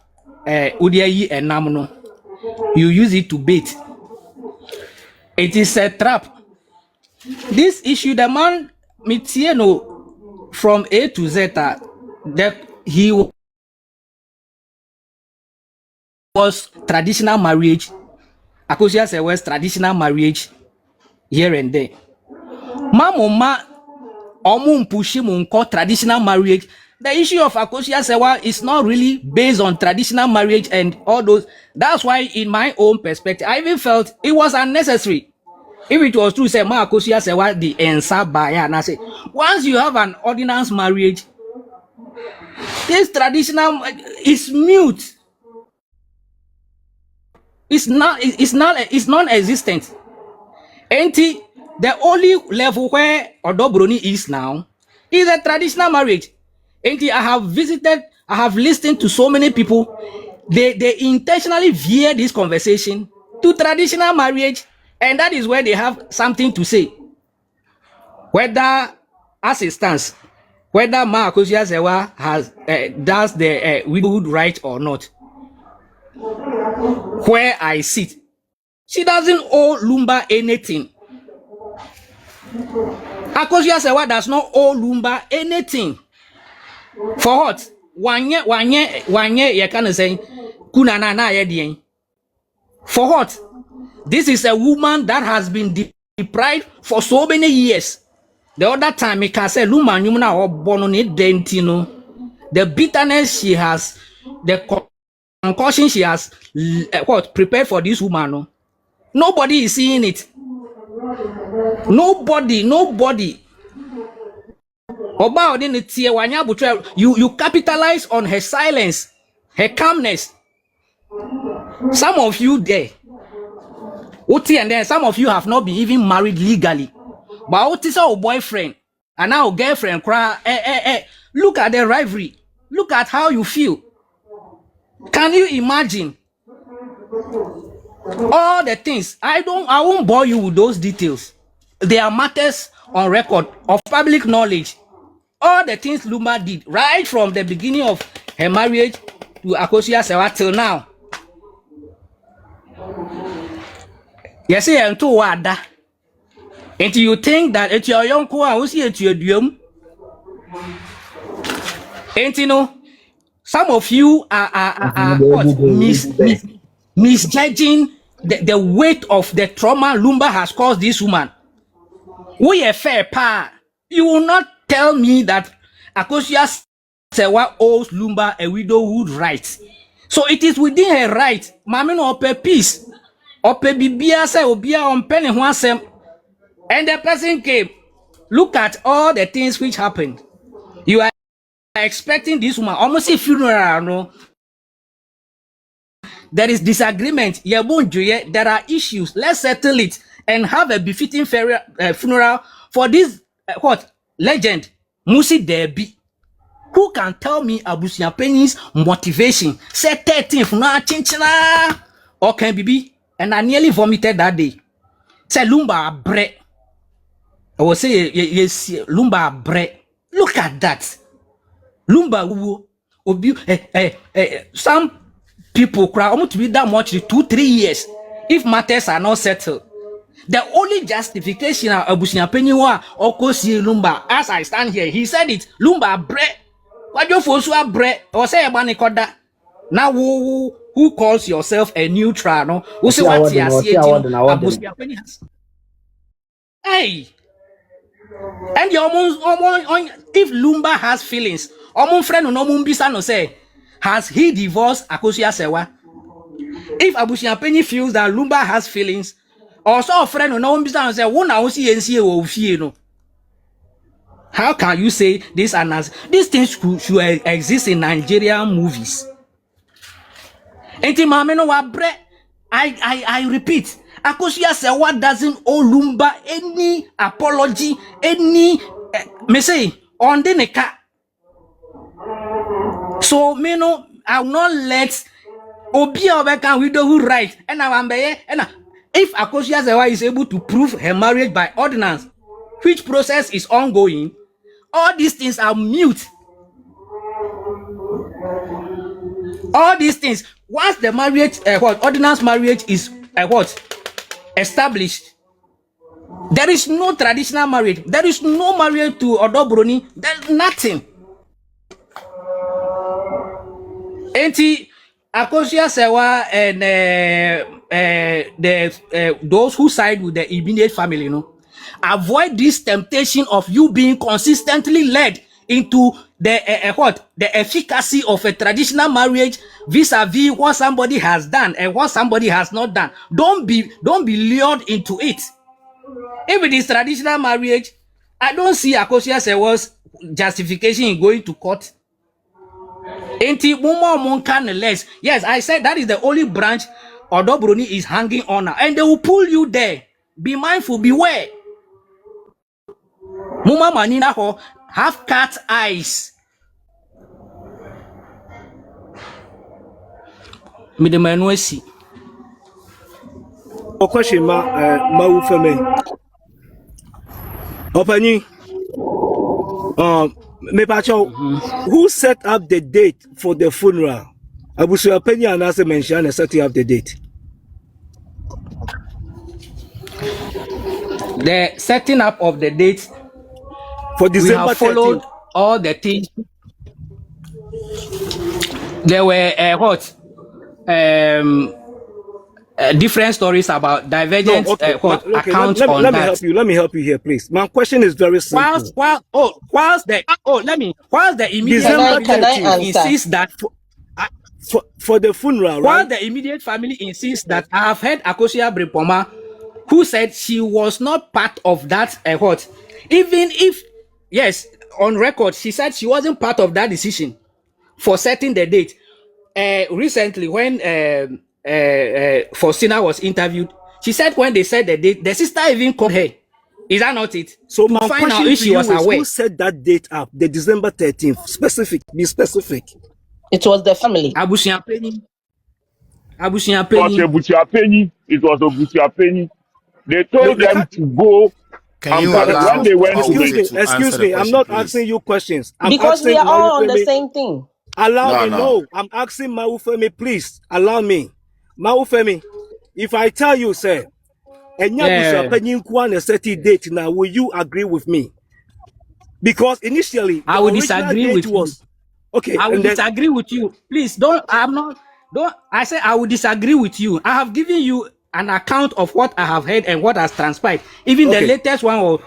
Udiayi and Namuno. You use it to bait. It is a trap. This issue, the man Mitieno from A to Z, that he was traditional marriage. Akosia Sewa's traditional marriage here and there. Mama pushing traditional marriage. The issue of Akosia Sewa is not really based on traditional marriage and all those. That's why, in my own perspective, I even felt it was unnecessary. If it was true, say Ma Akosia Sewa the Ensa Baya, and I say, once you have an ordinance marriage, this traditional is mute. It's non-existent. And the only level where Odobroni is now is a traditional marriage. And I have listened to so many people. They intentionally veer this conversation to traditional marriage, and that is where they have something to say. Whether as it stands, whether Ma Akosia Sewa does the widowhood right or not. Where I sit, she doesn't owe Lumba anything. Akosia Sewa does not owe Lumba anything. For what? One year, you can say, Kunana yedien. For what? This is a woman that has been deprived for so many years. The other time, I can say, Luma, you know, dentino. The bitterness she has, the concussion she has prepared for this woman. No? Nobody is seeing it. Nobody. You capitalize on her silence, her calmness. Some of you there, and then some of you have not been even married legally. But what is our boyfriend and our girlfriend cry? Look at the rivalry. Look at how you feel. Can you imagine all the things? I won't bore you with those details. They are matters on record of public knowledge. All the things Lumba did right from the beginning of her marriage to Akosia Sewa till now. You see, and to Wada. And you think that it's your young co, I will see it your dream. And you know, some of you are what, misjudging the weight of the trauma Lumba has caused this woman. We a fair pa. You will not tell me that Akosia Sewa owes Lumba a widowhood right. So it is within her right. Mami no ope peace. Ope bibia se obia on penny huasem. And the person came. Look at all the things which happened. You are expecting this woman almost a funeral, no? There is disagreement. There are issues. Let's settle it and have a befitting funeral for this legend, Musi Debi. Who can tell me Abusuapanin's motivation? Say 13th, na chinchina, or can be, and I nearly vomited that day. Say Lumba bre. I will say yes, Lumba bre. Look at that. Lumba some people cry almost to be that much 2-3 years if matters are not settled. The only justification of Abusuapanin or Kosi Lumba, as I stand here, he said it. Lumba bre. What you for so bre? Or say a banikoda. Now who calls yourself a neutral? No, who say what he has Abusuapanin has. Hey, and you almost if Lumba has feelings, friend no bisa no say, has he divorced Akosia Sewa? If Abusuapanin feels that Lumba has feelings, also friend no bisa no say, wona wo si ensie wo fie no. How can you say this and as these things should exist in Nigerian movies? Enti mame no wa bre. I repeat, Akosia Sewa doesn't owe Lumba any apology, any me say on the neka. So me no, I will not let Obi Obeka widowhood right. And if Akosia Sewa is able to prove her marriage by ordinance, which process is ongoing, all these things are mute. All these things, once the marriage, ordinance marriage is established, there is no traditional marriage. There is no marriage to Odobroni. There's nothing. Enti Akosia Sewa and those who side with the immediate family, you know, avoid this temptation of you being consistently led into the efficacy of a traditional marriage vis-a-vis what somebody has done and what somebody has not done. Don't be lured into it. If it is traditional marriage, I don't see Akosia Sewa's justification in going to court. Yes, I said that is the only branch Odobroni is hanging on now, and they will pull you there. Be mindful, beware. Muma Manina ho have cat eyes. Me the man see. O question ma for me. Opani. Me pacho, who set up the date for the funeral? Abusuapanin and as mentioned and setting up the date. The setting up of the date for December, we have followed 13th. All the things. There were different stories about divergent accounts on that. Let me help you here, please. My question is very simple. Whilst the immediate family insists that for the funeral, while right? The immediate family insists that I have heard Akosia Brepoma, who said she was not part of that even if, yes, on record, she said she wasn't part of that decision for setting the date. Recently, when Faustina was interviewed, she said when they set the date, the sister even called her. Is that not it? So my question to you is, who set that date up, the December 13th? Be specific. It was the family. Abusuapanin. It was Abusuapanin. It was Abusuapanin. They told them to go. Can you When allow they went to Excuse me. I'm not asking you questions. I'm because asking we are all on the same thing. Allow me. No, I'm asking Maufemi, please. Allow me. Maufemi, if I tell you, sir, and Abusuapanin on a certain date now, will you agree with me? Because initially, I would disagree with you. Okay, I will disagree with you. Please don't. I say I will disagree with you. I have given you an account of what I have heard and what has transpired. Even the latest one was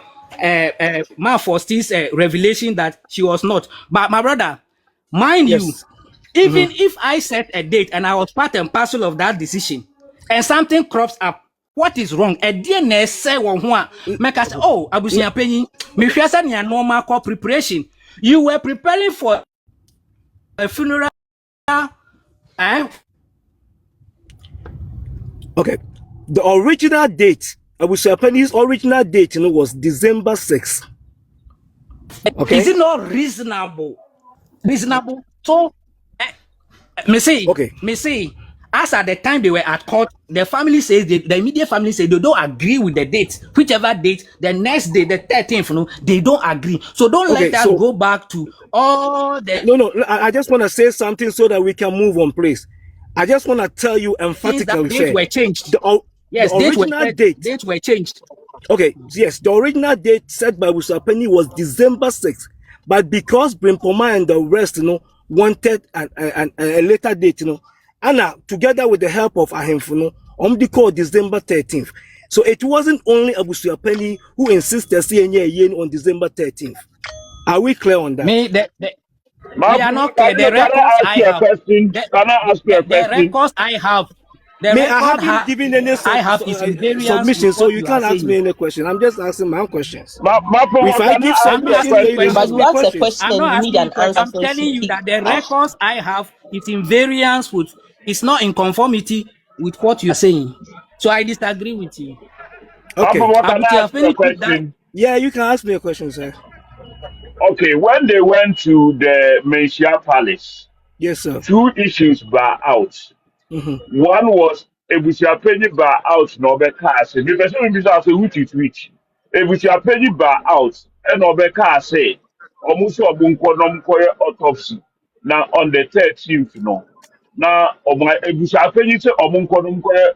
Ma Fosti's revelation that she was not. But my brother, mind you, even if I set a date and I was part and parcel of that decision, and something crops up, what is wrong? A DNA say one make us oh Abusuapanin, me shasa ni normal call preparation. You were preparing for a funeral. Okay, the original date, Abusuapanin's original date, was December 6th. Okay, is it not reasonable? Reasonable. So, me say, as at the time they were at court, the family says the immediate family says they don't agree with the date, whichever date. The next day, the 13th, they don't agree. So don't let us go back to all the. No. I just want to say something so that we can move on, please. I just want to tell you emphatically, dates were changed. The original dates were changed. Okay, yes, the original date set by Abusuapanin was December 6th, but because Brimpoma and the rest, wanted a later date, Anna, together with the help of Ahemfo, they called December 13th. So it wasn't only Abusuapanin who insisted on December 13th. Are we clear on that? We are not clear. The records I have. The records I have. I haven't given any submission, so you can't ask me any question. I'm just asking my own questions. If I give submission, but you ask a question and you need an answer. I'm telling you that the records I have is in variance with, it's not in conformity with what you're saying. So I disagree with you. Okay. Yeah, you can ask me a question, sir. Okay, when they went to the Menchia Palace, yes, sir, 2 issues were out. One was Abusuapanin bar out no be car say. The person be say which is which. Abusuapanin bar out and no be car say. Omuso obunko no mkoye autopsy. Now on the 13th no. Now Abusuapanin say omunko no mkoye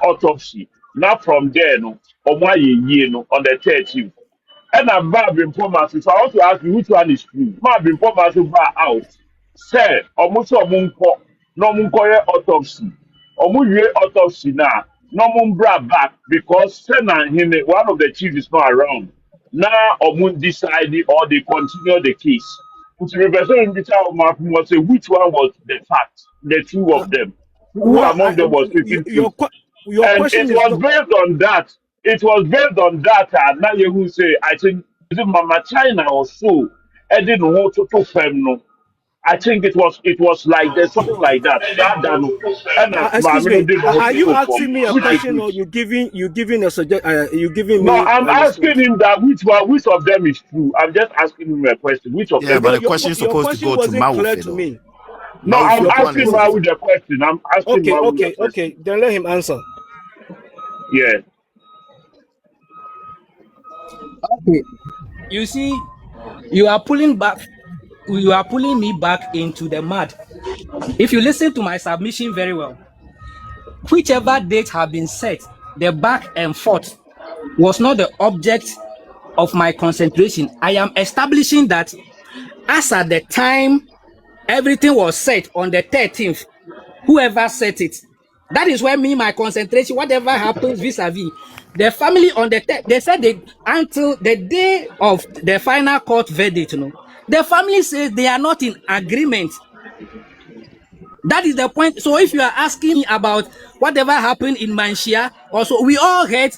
autopsy. Now from there no, omo ye no on the 13th. And I'm bad informers. So I want to ask you which one is true. Bad informers who bar out. Say omuso omunko no munkoye autopsy. Omuye autopsy now. No mumbra back because Sena one of the chiefs is not around. Now omun decide or they continue the case. Which represent say which one was the fact, the two of them. Who among them was speaking truth? And it was based on that. It was based on that. Now you who say I think is it Mama China or so. I didn't want to film no. I think it was like there's something like that. Excuse me. Are you asking me a question or you giving a suggestion? You giving me? No, I'm asking him that which of them is true. I'm just asking him a question. Which of them? Yeah, but the question is supposed to go to Mawufe. To me. No, I'm asking Mawufe the question. I'm asking Okay. Then let him answer. Yeah. Okay. You see, you are pulling me back into the mud. If you listen to my submission very well, whichever date have been set, the back and forth was not the object of my concentration. I am establishing that as at the time everything was set on the 13th, whoever set it, that is where my concentration, whatever happens vis-a-vis the family on the they said until the day of the final court verdict, the family says they are not in agreement. That is the point. So if you are asking me about whatever happened in Manshia, also we all heard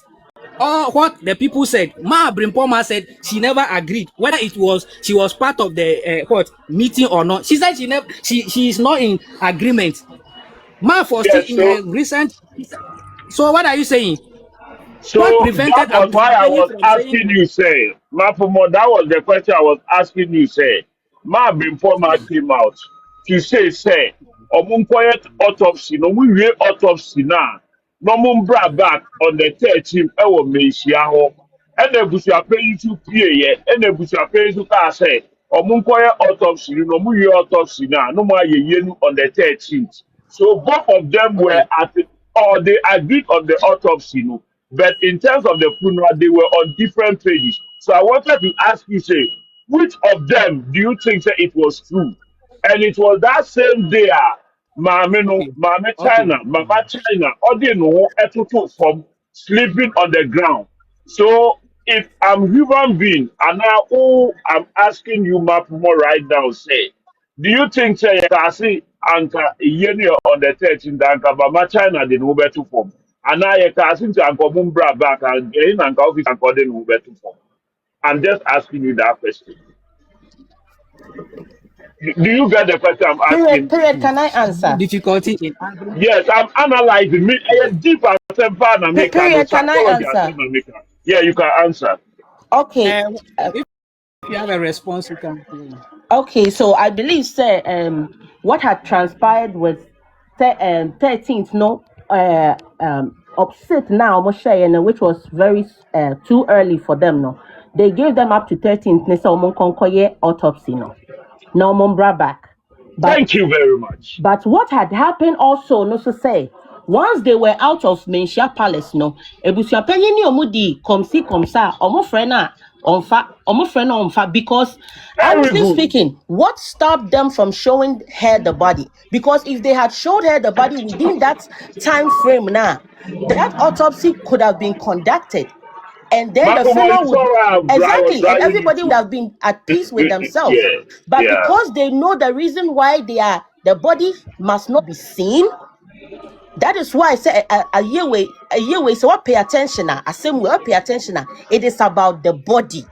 what the people said. Ma Brimpoma said she never agreed whether she was part of the meeting or not. She said she is not in agreement. Ma Fosti in her recent. So what are you saying? So that was why I was asking you, say, that was the question I was asking you, say, Ma Brimpoma came out. to say omunkoye autopsy no we autopsy na no mun bra back on the 13th e wo menhia ho and abusuapanyin tu pie ye and abusuapanyin tu ka say omunkoye autopsy no mu we autopsy na no mo ayeye nu on the 13th. So both of them were at or they agreed on the autopsy no, but in terms of the funeral they were on different pages. So I wanted to ask you, say, which of them do you think that it was true? And it was that same day, Mama no, Okay. Mama Okay. China, Mama China, or they know from sleeping on the ground. So if I'm human being and now I'm asking you map more right now, say, do you think say you can see anka yeni on the 13th anka Mama China the no better form? And now you can see to anka mumbra back and in anka office anka the no better form. I'm just asking you that question. Do you get the question I'm Period. asking? Period. Can I answer? Difficulty in answering. Yes, I'm analyzing me. Deep answer and make no Period. Can I psychology answer? and make. Yeah, you can answer. Okay. If you have a response, you can. Okay. So I believe, sir, what had transpired was 13th. No, upset now, which was very too early for them. No, they gave them up to 13th. They said autopsy. No, brought back. Thank you very much. But what had happened also, no to say, once they were out of Menchia Palace, no, Abusuapanin ni omudi komsa, omo frena onfa, because Very honestly good. speaking, what stopped them from showing her the body? Because if they had showed her the body within that time frame now, that autopsy could have been conducted. And then the Makomo, funeral it's would all right. I was exactly, and driving you everybody would to. have been at peace with themselves. Yeah, But yeah, because they know the reason why the body must not be seen, that is why I say a year way. So what pay attention now? I say we pay attention now. It is about the body.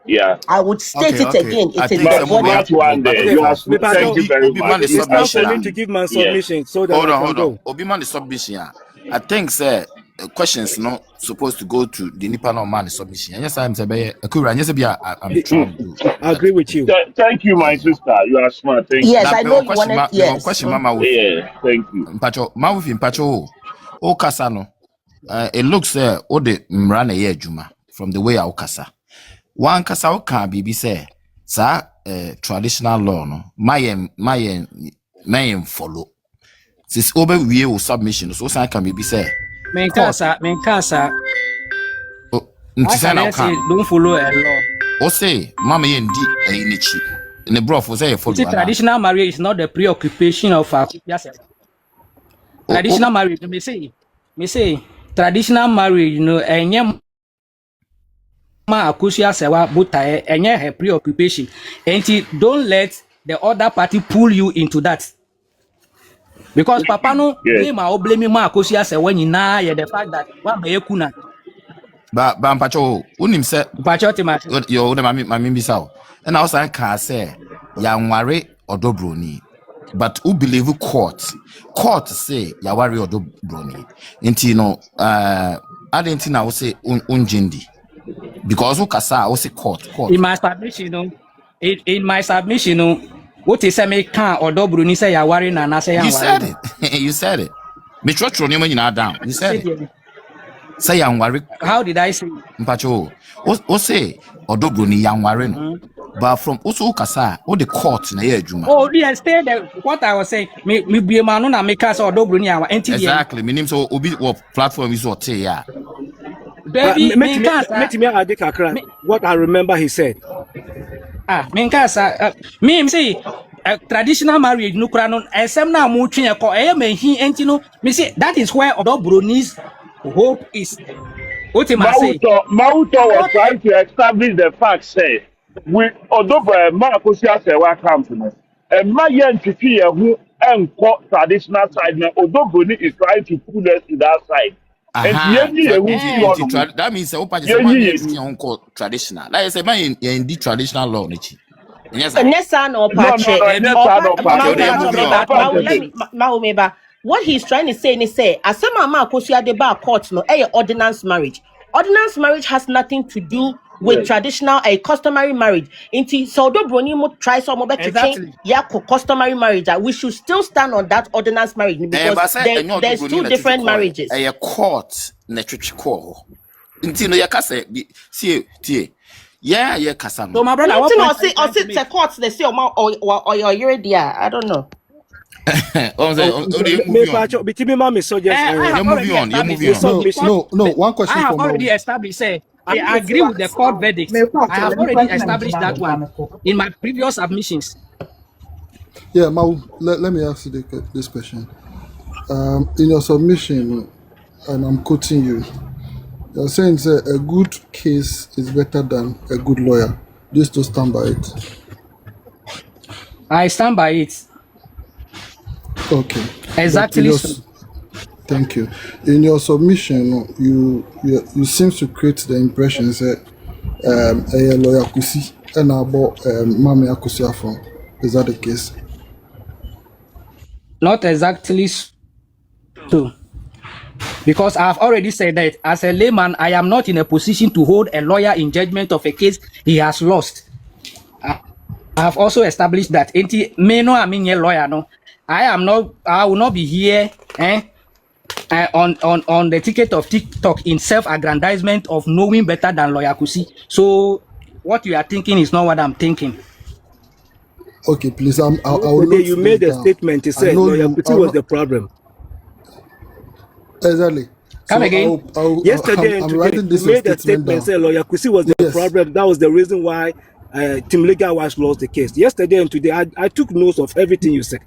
yeah. I would state it Okay. again. I It is think the some will body. Smart one back there. and Okay, You are. forth. me So Thank pato. you very Obi much. man is It's time for me submission. to Understanding. give my Yeah. submission so that Hold I on, can hold on. go. Obi man is submission. I think say questions not supposed to go to the Nipa no man submission. Yes, I'm saying Akura. Yes, I'm trying to do I that. agree with you. Thank you, my sister. You are smart. Thank you. Yes, Now, I me know one you question, wanted. me one Yes. question, Mama Wifi. Yeah, thank you. Mpacho, Mama Wifi, Mpacho, o kasa no. It looks o de mrana ye juma from the way I kasa. One kasa o kan bibi say sa traditional law no. Mayen follow. Since over we o submission, so san can bibi say court. Menkasa. Oh, I ntisa can na say kan. don't follow a law. O say mama ye ndi inichi. Ne bro for say You see, follow ana. traditional marriage is not the preoccupation of our yes. Traditional marriage, me say traditional marriage, enye ma akusia sewa buta enye her preoccupation. And don't let the other party pull you into that. Because papa no Yes. blame or blame ma akusia sewa nyina ye the fact that wa be kuna. Ba mpacho unim say Patriot ma. yo the mami bisa o and also can say ya nware odobroni but who believe court say ya ware odobroni nti no identity na wo say unjindi because who kasa wo say court In my submission, what is me can or dobruni say ya worry na say ya you worry. said it you said it me trotro nyoma nyina down you said it No. say ya nware How did I say? mpacho o say odobroni ya nware no but from also kasa o the court na ya adwuma. Oh, yes, stay there. What I was saying, me be man na me cast or dobruni ya. Exactly. Meaning so obi what platform is what yeah. Baby, me cast. What I remember he said. Me cast. Me say traditional marriage no kura no esem na mo twen e ko e me hin enti no me say that is where odobroni's hope is. What am I say? Mauto was trying to establish the fact, say, with Odoba Maracosia Sewa Company, and my young Tiki who and traditional side, now Odoboni is trying to pull us to that side. And That means opa just man traditional. Like I say, man in the traditional law, nichi. Yes, what he's trying to say is say, asema ma kosia de ba court no, ordinance marriage. Ordinance marriage has nothing to do with traditional a customary marriage. Inti so do broni mo try some to change customary marriage. We should still stand on that ordinance marriage because there's two different marriages. A court netritch call. Intino yakase see yeah kasano. So my brother, or sit the courts they say or your dear. I don't know. You're moving on. No. One question. I have already established. Say I agree with the court verdict. I have already established that one in my previous submissions. Yeah, let me ask you this question. In your submission, and I'm quoting you, you're saying a good case is better than a good lawyer. Just to stand by it. I stand by it. Okay. Exactly. Thank you. In your submission, you seem to create the impression that a lawyer kusi and about Mami Akusia from. Is that the case? Not exactly so. Because I have already said that as a layman, I am not in a position to hold a lawyer in judgment of a case he has lost. I have also established that I mean a lawyer, no. I will not be here on the ticket of TikTok in self-aggrandizement of knowing better than lawyer Kusi. So what you are thinking is not what I'm thinking. Okay, please. I will not you made a statement. You said lawyer Kusi was the problem. Exactly. Come again. Yesterday and today, you made a statement. Say lawyer Kusi was the problem. That was the reason why Team Legal Watch lost the case. Yesterday and today, I took notes of everything you said.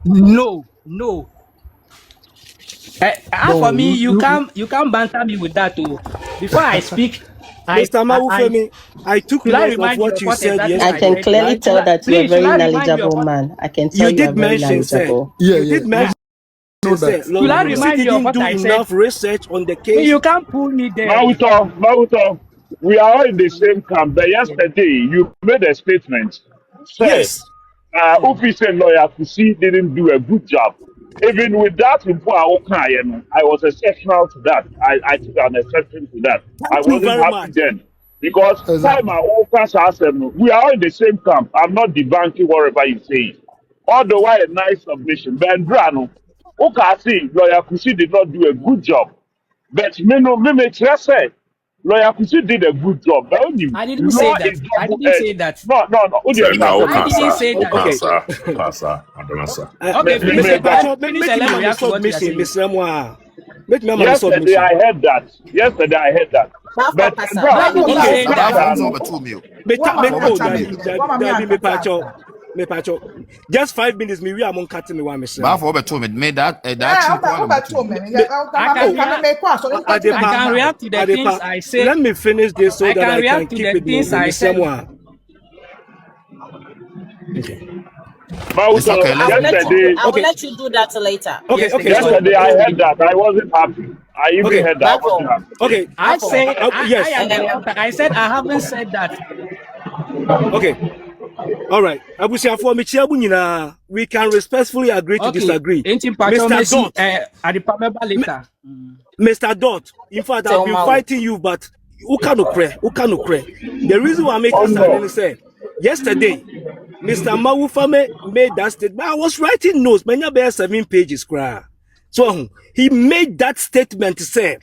No. For me, you can't banter me with that too. Before I speak, Mr. Mawufemi, I took notes of what you said yesterday. I can clearly tell that you're a very knowledgeable man. I can tell you are very knowledgeable. You did mention Will I remind you of what I said? Enough research on the case. You can't pull me there. Mauto, we are all in the same camp. But yesterday, you made a statement. Yes. Officer lawyer Kusi didn't do a good job. Even with that, I was exceptional to that. I took an exception to that. I wasn't happy then. Because time we are all in the same camp. I'm not debunking whatever you say. Otherwise, a nice submission. Ben Brano, lawyer Kusi did not do a good job. But me say lawyer Kusi did a good job. I didn't say that. I didn't say that. No. I didn't say that. Yesterday I heard that. Just 5 minutes, me we are cutting me one message. But for made that I can react to the things I say. Let me finish this so that I can keep it moving. Okay. I will let you do that later. Okay. Yesterday I heard that. I wasn't happy. I even heard that. I wasn't happy. Okay. I said I haven't said that. Okay. All right. We can respectfully agree to disagree. Mr. Dot, in fact, I've been fighting you, but who cannot pray? The reason why I'm making something say yesterday, Mr. Mawufame made that statement. I was writing notes, many about 7 pages. So he made that statement to say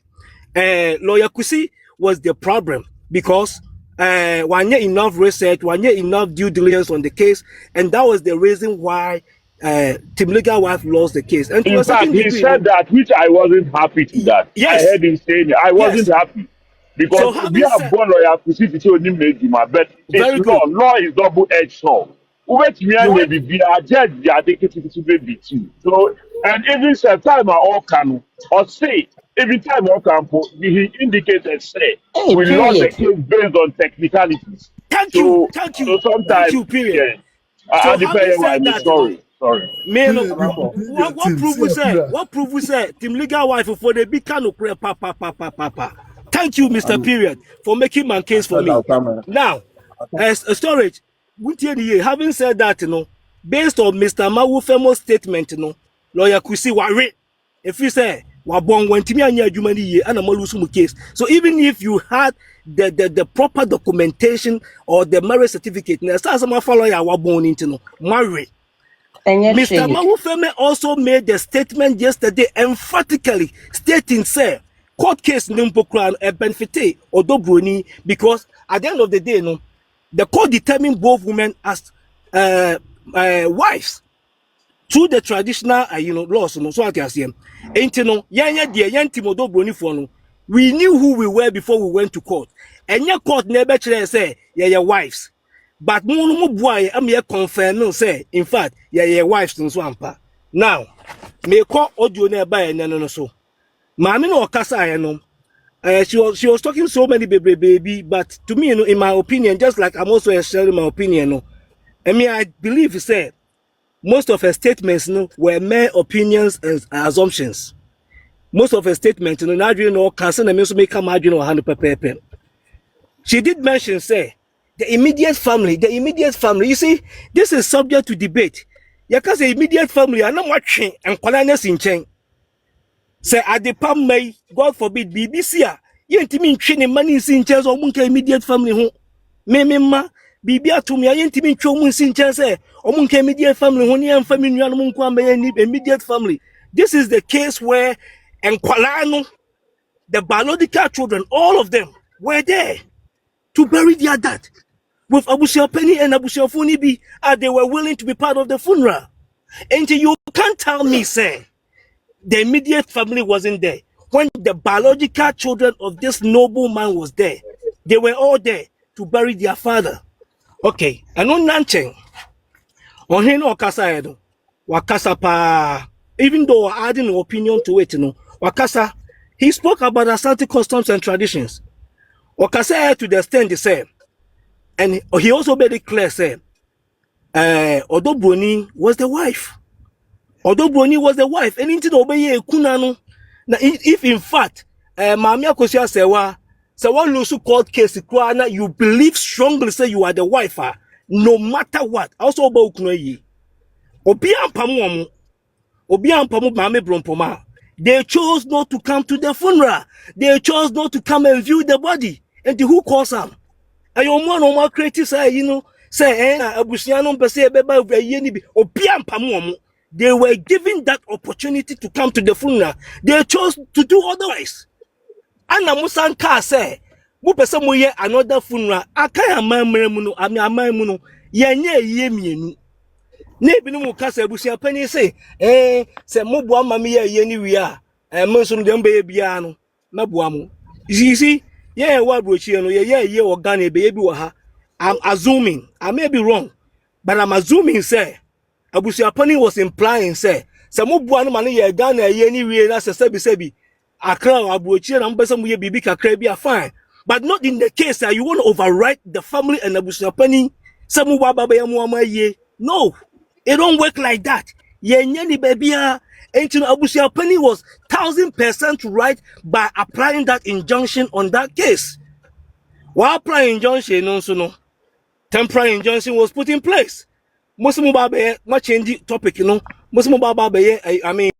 lawyer Kusi was the problem because one year enough research, 1 year enough due diligence on the case, and that was the reason why Team Legal Wife lost the case. And in fact, he said that, which I wasn't happy to that. Yes. I heard him saying it. I wasn't happy. Because we have born lawyer to see the show but it's law is double-edged sword. Wait, me and be a judge, they are dedicated to baby too. So, and even time I all can or say every time I can, he indicated say we lost the case based on technicalities. Thank you. So sometimes, period. Yeah, I depend on sorry. Man, what proof we say? Team Legal Wife for the big can of papa. Thank you, Mr. Period, for making my case for me. Now, as a storage, having said that, based on Mr. Mawufemo's statement, lawyer Kusi worry. If you say wabon wantimi anya adwuma ni ye ana malusu mu case. So even if you had the proper documentation or the marriage certificate, na sa sama follow ya wabon into no marry. Mr. Mawufeme also made the statement yesterday emphatically stating, say, court case nimpokran a benefit or dobroni because at the end of the day, no, the court determined both women as wives through the traditional, laws. No, so I can see. Ain't no, dobroni for no. We knew who we were before we went to court, and your court never say, yeah, your wives. But no boy, I'm here confirm no say. In fact, yeah, wives in swampa. Now, me call audio nearby no so. Mammy no kasa no. She was talking so many baby, but to me, in my opinion, just like I'm also sharing my opinion, no. I mean, I believe say most of her statements, no, were mere opinions and assumptions. Most of her statements, not really no concern and also make a margin or 100%. She did mention, say, the immediate family. You see, this is subject to debate. You can say immediate family, I'm not watching and colonels in chain. Say, at the palm may, God forbid, BBC, you ain't mean training money in chairs or munka immediate family home. Memma, Bibia to me, I ain't mean chomus in chairs, or munka immediate family, when you and family, munka immediate family. This is the case where, and Qualano, the biological children, all of them were there to bury their dad. With Abusuapanin and Abusuafuni they were willing to be part of the funeral. And you can't tell me, say, the immediate family wasn't there. When the biological children of this noble man was there, they were all there to bury their father. Okay, and on Nancheng, on Heno Wakasa, Wakasa pa, even though adding an opinion to it, Wakasa, he spoke about Asante customs and traditions. Wakasa to the extent they say, and he also made it clear, say, Odobroni was the wife. Odobroni was the wife. And into the obey kunano. Now, if in fact, Mamia Kosia Sewa, Sewa Lusu court case, you believe strongly, say you are the wife, no matter what. Also about Kunoyi. Obian Pamu, Obian Pamu Mame Brompoma. They chose not to come to the funeral. They chose not to come and view the body. And who calls them? And your man or more creative say, say, Abusiano Pese Beba Yenibi, or Piam Pamuamu. They were given that opportunity to come to the funeral. They chose to do otherwise. Anna Musanka say, Mupesa Moye another funeral. Akaya Mamuno, Amamuno, Yanye Yemienu. Nebinu Mukasa Abusuapanin say, say Mubwa Mamia Yeni we are, and Musum Dembe Biano, Mabuamu. You see, yeah, what would you know? Yeah, or Ghana baby. I'm assuming, I may be wrong, but I'm assuming, say, Abusuapanin was implying, say, some Mubuan money, Ghana, anyway, that's a sebi. Accra, Abuchi, and Ambassador Bibi Kakrabia, fine. But not in the case that you want to overwrite the family and Abusuapanin, some Mubabayamuama ye. No, it don't work like that. Yenyani baby, Abusuapanin was 1000% right by applying that injunction on that case. While applying injunction, no, temporary injunction was put in place. Muslim Babe, much change topic, Muslim Babe, I mean,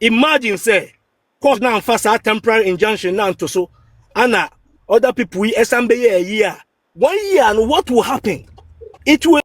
imagine, say, court now fast a temporary injunction now to so, Anna, other people, we SMB a year. 1 year, and what will happen? It will